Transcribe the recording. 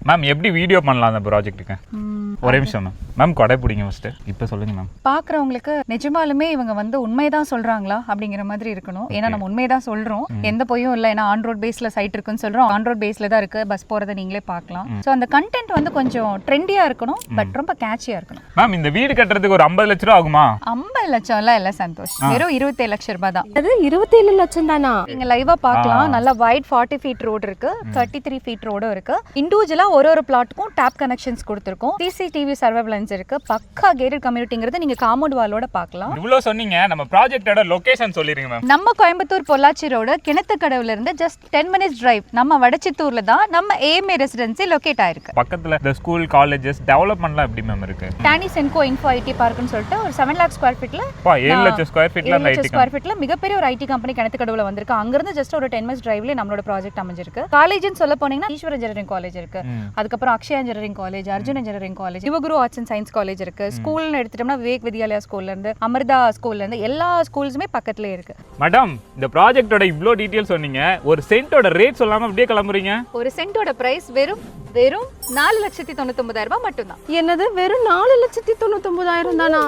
Ma'am எப்படி video பண்ணலாம் அந்த ப்ராஜெக்ட்டுக்கு? ஒரே நிமிஷம் மேம். மேம் கொடை பிடிங்க ஃபர்ஸ்ட். இப்போ சொல்லுங்க மேம். பாக்குறவங்களுக்கு நிஜமாலுமே இவங்க வந்து உண்மைதான் சொல்றாங்களா அப்படிங்கிற மாதிரி இருக்கணும். ஏன்னா நம்ம உண்மைதான் சொல்றோம், எந்த பொய்யும் இல்லை. ஏன்னா ஆன் ரோட் பேஸ்ல சைட் இருக்குன்னு சொல்றோம், ஆன் ரோட் பேஸ்ல தான் இருக்கு, பஸ் போறதை நீங்களே பார்க்கலாம். ஸோ அந்த கண்டென்ட் வந்து கொஞ்சம் ட்ரெண்டியா இருக்கணும், பட் ரொம்ப கேட்சியா இருக்கணும். மேம் இந்த வீடு கட்டுறதுக்கு ஒரு 50 லட்ச ரூபா ஆகுமா? 50 லட்சம் எல்லாம் இல்ல சந்தோஷ், வெறும் 27 லட்சம் ரூபாய் தான். அது 27 லட்சம் தானா? நீங்க லைவா பார்க்கலாம். நல்ல வைட் 40 ஃபீட் ரோடு இருக்கு, 33 ஃபீட் ரோடும் இருக்கு. இண்டிவிஜுவலா ஒரு பிளாட்டுக்கும் டேப் கனெக்ஷன்ஸ் கொடுத்துருக்கோம். சிசிடிவி சர்வேலன்ஸ் இருக்கு. பக்கா கேட்டட் கம்யூனிட்டிங்கிறது நீங்க காம்பவுண்ட் வாலோட பார்க்கலாம். இவ்வளவு சொன்னீங்க, நம்ம ப்ராஜெக்ட்டோட லொகேஷன் சொல்லிருங்க மேம். நம்ம கோயம்புத்தூர் பொள்ளாச்சி ரோடு கிணத்துக்கடவுல இருந்து ஜஸ்ட் 10 minutes டிரைவ். நம்ம வடச்சித்தூர்ல தான் நம்ம ஏஎம்ஏ ரெசிடென்சி லொகேட் ஆயிருக்கு. பக்கத்துல இந்த ஸ்கூல் காலேஜஸ் டெவலப்மெண்ட்லாம் எப்படி மேம் இருக்கு? டானி சென்கோ இன்ஃபோ ஐடி பார்க்னு சொல்லிட்டு ஒரு 7 lakh ஸ்கொயர் ஃபீட்ல 7 லட்சம் ஸ்கொயர் ஃபீட்ல அந்த ஐடி ஸ்கொயர் ஃபீட்ல மிகப்பெரிய ஒரு ஐடி கம்பெனி கிணத்துக்கடவுல வந்திருக்கு. அங்க இருந்து ஜஸ்ட் ஒரு 10 minutes டிரைவ்ல நம்மளோட ப்ராஜெக்ட் அமைஞ்சிருக்கு. காலேஜ்னு சொல்ல போனீங்கன்னா ஈஸ்வர இன்ஜினியரிங் காலேஜ் இருக்கு, அதுக்கப்புறம் Akshaya engineering college, Arjun engineering college, Yuvaguru arts and science college இருக்கு. ஸ்கூல்னு எடுத்துட்டோம்னா விவேக் வித்யாலயா ஸ்கூல்ல இருந்து அமிர்தா ஸ்கூல்ல இருந்து எல்லா ஸ்கூல்ஸுமே பக்கத்துலயே இருக்கு. மேடம் இந்த ப்ராஜெக்ட்டோட இவ்ளோ டீடைல் சொன்னீங்க, ஒரு சென்ட்டோட ரேட் சொல்லாம அப்படியே கிளம்புறீங்க. ஒரு சென்ட்டோட பிரைஸ் வெறும் 4,99,000 ரூபாய் மட்டும்தான். என்னது வெறும் 4,99,000 தானா?